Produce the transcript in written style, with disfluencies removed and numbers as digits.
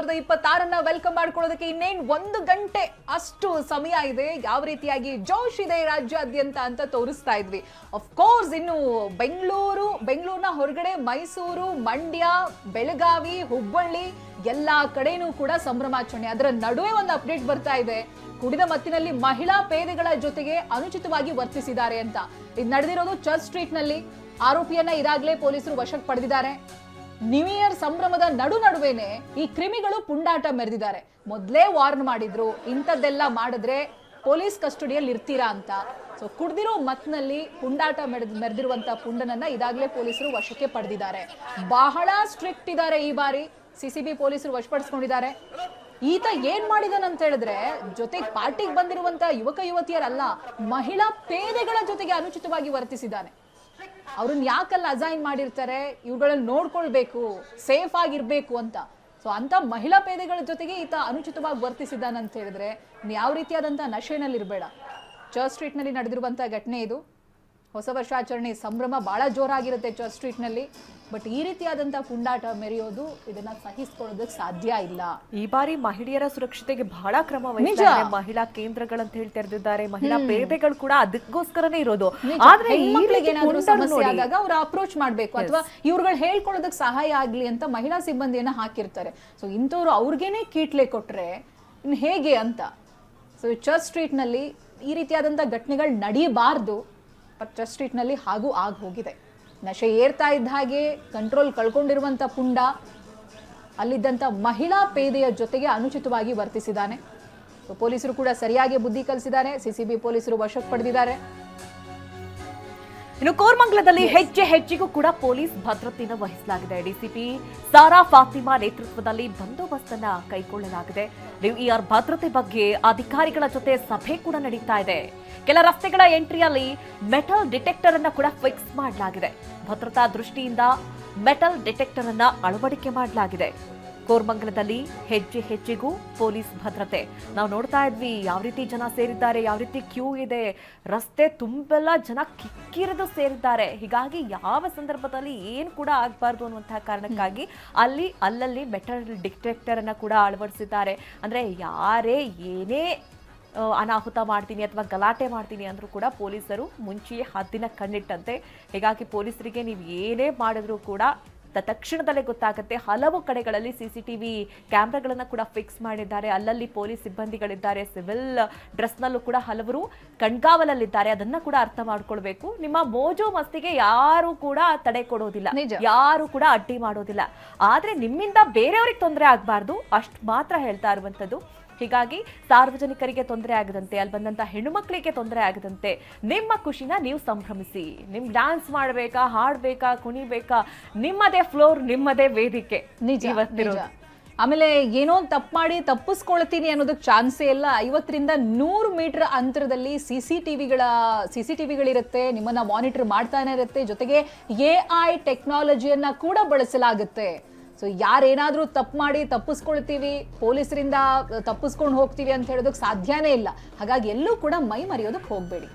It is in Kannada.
2026 ವೆಲ್ಕಮ್ ಮಾಡ್ಕೊಳ್ಳೋದಕ್ಕೆ ಇನ್ನೇನು 1 ಗಂಟೆ ಅಷ್ಟು ಸಮಯ ಇದೆ. ಯಾವ ರೀತಿಯಾಗಿ ಜೋಶ್ ಇದೆ ರಾಜ್ಯಾದ್ಯಂತ ಅಂತ ತೋರಿಸ್ತಾ ಇದ್ವಿ. ಆಫ್ ಕೋರ್ಸ್ ಇನ್ನು ಬೆಂಗಳೂರಿನ ಹೊರಗಡೆ ಮೈಸೂರು, ಮಂಡ್ಯ, ಬೆಳಗಾವಿ, ಹುಬ್ಬಳ್ಳಿ ಎಲ್ಲಾ ಕಡೆನೂ ಕೂಡ ಸಂಭ್ರಮಾಚರಣೆ. ಅದರ ನಡುವೆ ಒಂದು ಅಪ್ಡೇಟ್ ಬರ್ತಾ ಇದೆ. ಕುಡಿದ ಮತ್ತಿನಲ್ಲಿ ಮಹಿಳಾ ಪೇದೆಗಳ ಜೊತೆಗೆ ಅನುಚಿತವಾಗಿ ವರ್ತಿಸಿದ್ದಾರೆ ಅಂತ. ಇದು ನಡೆದಿರೋದು ಚರ್ಚ್ ಸ್ಟ್ರೀಟ್ ನಲ್ಲಿ. ಆರೋಪಿಯನ್ನ ಈಗಾಗಲೇ ಪೊಲೀಸರು ವಶಕ್ಕೆ ಪಡೆದಿದ್ದಾರೆ. ನ್ಯೂ ಇಯರ್ ಸಂಭ್ರಮದ ನಡುವೆನೆ ಈ ಕ್ರಿಮಿಗಳು ಪುಂಡಾಟ ಮೆರೆದಿದ್ದಾರೆ. ಮೊದಲೇ ವಾರ್ನ್ ಮಾಡಿದ್ರು, ಇಂಥದ್ದೆಲ್ಲ ಮಾಡಿದ್ರೆ ಪೊಲೀಸ್ ಕಸ್ಟಡಿಯಲ್ಲಿ ಇರ್ತೀರಾ ಅಂತ. ಸೊ ಕುಡ್ದಿರೋ ಮತ್ನಲ್ಲಿ ಪುಂಡಾಟ ಮೆರೆದಿರುವಂತ ಪುಂಡನನ್ನ ಈಗಾಗಲೇ ಪೊಲೀಸರು ವಶಕ್ಕೆ ಪಡೆದಿದ್ದಾರೆ. ಬಹಳ ಸ್ಟ್ರಿಕ್ಟ್ ಇದ್ದಾರೆ ಈ ಬಾರಿ. ಸಿಸಿಬಿ ಪೊಲೀಸರು ವಶಪಡಿಸಿಕೊಂಡಿದ್ದಾರೆ. ಈತ ಏನ್ ಮಾಡಿದಾನಂತ ಹೇಳಿದ್ರೆ, ಜೊತೆಗೆ ಪಾರ್ಟಿಗೆ ಬಂದಿರುವಂತ ಯುವಕ ಯುವತಿಯರಲ್ಲ, ಮಹಿಳಾ ಪೇದೆಗಳ ಜೊತೆಗೆ ಅನುಚಿತವಾಗಿ ವರ್ತಿಸಿದ್ದಾನೆ. ಅವ್ರನ್ನ ಯಾಕಲ್ಲ ಅಸೈನ್ ಮಾಡಿರ್ತಾರೆ, ಇವುಗಳನ್ನ ನೋಡ್ಕೊಳ್ಬೇಕು, ಸೇಫ್ ಆಗಿರ್ಬೇಕು ಅಂತ. ಸೊ ಅಂತ ಮಹಿಳಾ ಪೇದೆಗಳ ಜೊತೆಗೆ ಈತ ಅನುಚಿತವಾಗಿ ವರ್ತಿಸಿದ್ದಾನಂತ ಹೇಳಿದ್ರೆ ಯಾವ ರೀತಿಯಾದಂತ ನಶೆನಲ್ಲಿರ್ಬೇಡ. ಚರ್ಚ್ ಸ್ಟ್ರೀಟ್ ನಲ್ಲಿ ನಡೆದಿರುವಂತ ಘಟನೆ ಇದು. ಹೊಸ ವರ್ಷಾಚರಣೆ ಸಂಭ್ರಮ ಬಹಳ ಜೋರಾಗಿರುತ್ತೆ ಚರ್ಚ್ ಸ್ಟ್ರೀಟ್ ನಲ್ಲಿ. ಬಟ್ ಈ ರೀತಿಯಾದಂತ ಪುಂಡಾಟ ಮೆರೆಯೋದು, ಇದನ್ನ ಸಹಿಸಿಕೊಳ್ಳೋದಕ್ಕೆ ಸಾಧ್ಯ ಇಲ್ಲ. ಈ ಬಾರಿ ಮಹಿಳೆಯರ ಸುರಕ್ಷತೆಗೆ ಬಹಳ ಕ್ರಮ ವಹಿಸಿದ್ದಾರೆ. ಮಹಿಳಾ ಕೇಂದ್ರಗಳನ್ನು ಹೇಳಿ ತೆರೆದಿದ್ದಾರೆ. ಮಹಿಳಾ ಪೇದೆಗಳು ಕೂಡ ಅದಕ್ಕೋಸ್ಕರನೇ ಇರೋದು. ಆದ್ರೆ ಏನಾದ್ರೂ ಸಮಸ್ಯೆ ಆದಾಗ ಅವ್ರು ಅಪ್ರೋಚ್ ಮಾಡ್ಬೇಕು, ಅಥವಾ ಇವ್ರುಗಳು ಹೇಳ್ಕೊಳ್ಳೋದಕ್ಕೆ ಸಹಾಯ ಆಗ್ಲಿ ಅಂತ ಮಹಿಳಾ ಸಿಬ್ಬಂದಿಯನ್ನ ಹಾಕಿರ್ತಾರೆ. ಸೊ ಇಂಥವ್ರು ಅವ್ರಿಗೇನೆ ಕೀಟ್ಲೆ ಕೊಟ್ರೆ ಇನ್ನು ಹೇಗೆ ಅಂತ. ಸೊ ಚರ್ಚ್ ಸ್ಟ್ರೀಟ್ ನಲ್ಲಿ ಈ ರೀತಿಯಾದಂತ ಘಟನೆಗಳು ನಡೀಬಾರ್ದು. ಬಟ್ ಚರ್ಚ್ ಸ್ಟ್ರೀಟ್ ನಲ್ಲಿ ಹಾಗೂ ಆಗ ಹೋಗಿದೆ. ನಶೆ ಏರ್ತಾ ಇದ್ದ ಹಾಗೆ ಕಂಟ್ರೋಲ್ ಕಳ್ಕೊಂಡಿರುವಂತ ಪುಂಡ ಅಲ್ಲಿದ್ದಂತ ಮಹಿಳಾ ಪೇದೆಯ ಜೊತೆಗೆ ಅನುಚಿತವಾಗಿ ವರ್ತಿಸಿದ್ದಾನೆ. ಪೊಲೀಸರು ಕೂಡ ಸರಿಯಾಗಿ ಬುದ್ಧಿ ಕಲಿಸಿದ್ದಾರೆ. ಸಿಸಿಬಿ ಪೊಲೀಸರು ವಶಕ್ಕೆ ಪಡೆದಿದ್ದಾರೆ. ಇನ್ನು ಕೋರಮಂಗಲದಲ್ಲಿ ಹೆಜ್ಜೆಗೂ ಕೂಡ ಪೊಲೀಸ್ ಭದ್ರತೆಯನ್ನು ವಹಿಸಲಾಗಿದೆ. ಡಿಸಿಪಿ ಸಾರಾ ಫಾತಿಮಾ ನೇತೃತ್ವದಲ್ಲಿ ಬಂದೋಬಸ್ತ್ ಅನ್ನ ಕೈಗೊಳ್ಳಲಾಗಿದೆ. ನ್ಯೂ ಇಯರ್ ಭದ್ರತೆ ಬಗ್ಗೆ ಅಧಿಕಾರಿಗಳ ಜೊತೆ ಸಭೆ ಕೂಡ ನಡೀತಾ ಇದೆ. ಕೆಲ ರಸ್ತೆಗಳ ಎಂಟ್ರಿಯಲ್ಲಿ ಮೆಟಲ್ ಡಿಟೆಕ್ಟರ್ ಅನ್ನ ಕೂಡ ಫಿಕ್ಸ್ ಮಾಡಲಾಗಿದೆ. ಭದ್ರತಾ ದೃಷ್ಟಿಯಿಂದ ಮೆಟಲ್ ಡಿಟೆಕ್ಟರ್ ಅನ್ನ ಅಳವಡಿಕೆ ಮಾಡಲಾಗಿದೆ. ಕೋರಮಂಗಲದಲ್ಲಿ ಹೆಜ್ಜೆಗೂ ಪೊಲೀಸ್ ಭದ್ರತೆ. ನಾವು ನೋಡ್ತಾ ಇದ್ವಿ ಯಾವ ರೀತಿ ಜನ ಸೇರಿದ್ದಾರೆ, ಯಾವ ರೀತಿ ಕ್ಯೂ ಇದೆ, ರಸ್ತೆ ತುಂಬೆಲ್ಲ ಜನ ಕಿಕ್ಕಿರಿದು ಸೇರಿದ್ದಾರೆ. ಹೀಗಾಗಿ ಯಾವ ಸಂದರ್ಭದಲ್ಲಿ ಏನು ಕೂಡ ಆಗಬಾರ್ದು ಅನ್ನುವಂತಹ ಕಾರಣಕ್ಕಾಗಿ ಅಲ್ಲಲ್ಲಿ ಮೆಟಲ್ ಡಿಟೆಕ್ಟರ್ ಅನ್ನ ಕೂಡ ಅಳವಡಿಸಿದ್ದಾರೆ. ಅಂದ್ರೆ ಯಾರೇ ಏನೇ ಅನಾಹುತ ಮಾಡ್ತೀನಿ ಅಥವಾ ಗಲಾಟೆ ಮಾಡ್ತೀನಿ ಅಂದ್ರೂ ಕೂಡ ಪೊಲೀಸರು ಮುಂಚೆಯೇ ಹದ್ದಿನ ಕಣ್ಣಿಟ್ಟಂತೆ. ಹೀಗಾಗಿ ಪೊಲೀಸರಿಗೆ ನೀವು ಏನೇ ಮಾಡಿದ್ರೂ ಕೂಡ ತಕ್ಷಣದಲ್ಲೇ ಗೊತ್ತಾಗುತ್ತೆ. ಹಲವು ಕಡೆಗಳಲ್ಲಿ ಸಿಸಿಟಿವಿ ಕ್ಯಾಮ್ರಾಗಳನ್ನ ಕೂಡ ಫಿಕ್ಸ್ ಮಾಡಿದ್ದಾರೆ. ಅಲ್ಲಲ್ಲಿ ಪೊಲೀಸ್ ಸಿಬ್ಬಂದಿಗಳಿದ್ದಾರೆ. ಸಿವಿಲ್ ಡ್ರೆಸ್ನಲ್ಲೂ ಕೂಡ ಹಲವರು ಕಣ್ಗಾವಲಲ್ಲಿದ್ದಾರೆ. ಅದನ್ನ ಕೂಡ ಅರ್ಥ ಮಾಡ್ಕೊಳ್ಬೇಕು. ನಿಮ್ಮ ಮೋಜು ಮಸ್ತಿಗೆ ಯಾರು ಕೂಡ ತಡೆ ಕೊಡೋದಿಲ್ಲ, ಯಾರು ಕೂಡ ಅಡ್ಡಿ ಮಾಡೋದಿಲ್ಲ. ಆದ್ರೆ ನಿಮ್ಮಿಂದ ಬೇರೆಯವ್ರಿಗೆ ತೊಂದರೆ ಆಗ್ಬಾರ್ದು, ಅಷ್ಟು ಮಾತ್ರ ಹೇಳ್ತಾ ಇರುವಂತದ್ದು. ಹೀಗಾಗಿ ಸಾರ್ವಜನಿಕರಿಗೆ ತೊಂದರೆ ಆಗದಂತೆ, ಅಲ್ಲಿ ಬಂದಂತ ಹೆಣ್ಣು ಮಕ್ಕಳಿಗೆ ತೊಂದರೆ ಆಗದಂತೆ ನಿಮ್ಮ ಖುಷಿನ ನೀವು ಸಂಭ್ರಮಿಸಿ. ನಿಮ್ ಡ್ಯಾನ್ಸ್ ಮಾಡ್ಬೇಕಾ, ಹಾಡ್ಬೇಕಾ, ಕುಣಿಬೇಕಾ, ನಿಮ್ಮದೇ ಫ್ಲೋರ್, ನಿಮ್ಮದೇ ವೇದಿಕೆ. ಆಮೇಲೆ ಏನೋ ತಪ್ಪು ಮಾಡಿ ತಪ್ಪಿಸ್ಕೊಳ್ತೀನಿ ಅನ್ನೋದಕ್ಕೆ ಚಾನ್ಸೇ ಇಲ್ಲ. 50ರಿಂದ 100 ಮೀಟರ್ ಅಂತರದಲ್ಲಿ ಸಿಸಿಟಿವಿಗಳಿರುತ್ತೆ. ನಿಮ್ಮನ್ನ ಮಾನಿಟರ್ ಮಾಡ್ತಾನೆ ಇರುತ್ತೆ. ಜೊತೆಗೆ AI ಟೆಕ್ನಾಲಜಿಯನ್ನ ಕೂಡ ಬಳಸಲಾಗುತ್ತೆ. ಸೊ ಯಾರೇನಾದ್ರೂ ತಪ್ಪು ಮಾಡಿ ತಪ್ಪಿಸ್ಕೊಳ್ತೀವಿ, ಪೊಲೀಸರಿಂದ ತಪ್ಪಿಸ್ಕೊಂಡು ಹೋಗ್ತೀವಿ ಅಂತ ಹೇಳೋದಕ್ಕೆ ಸಾಧ್ಯನೇ ಇಲ್ಲ. ಹಾಗಾಗಿ ಎಲ್ಲೂ ಕೂಡ ಮೈ ಮರೆಯೋದಕ್ಕೆ ಹೋಗ್ಬೇಡಿ.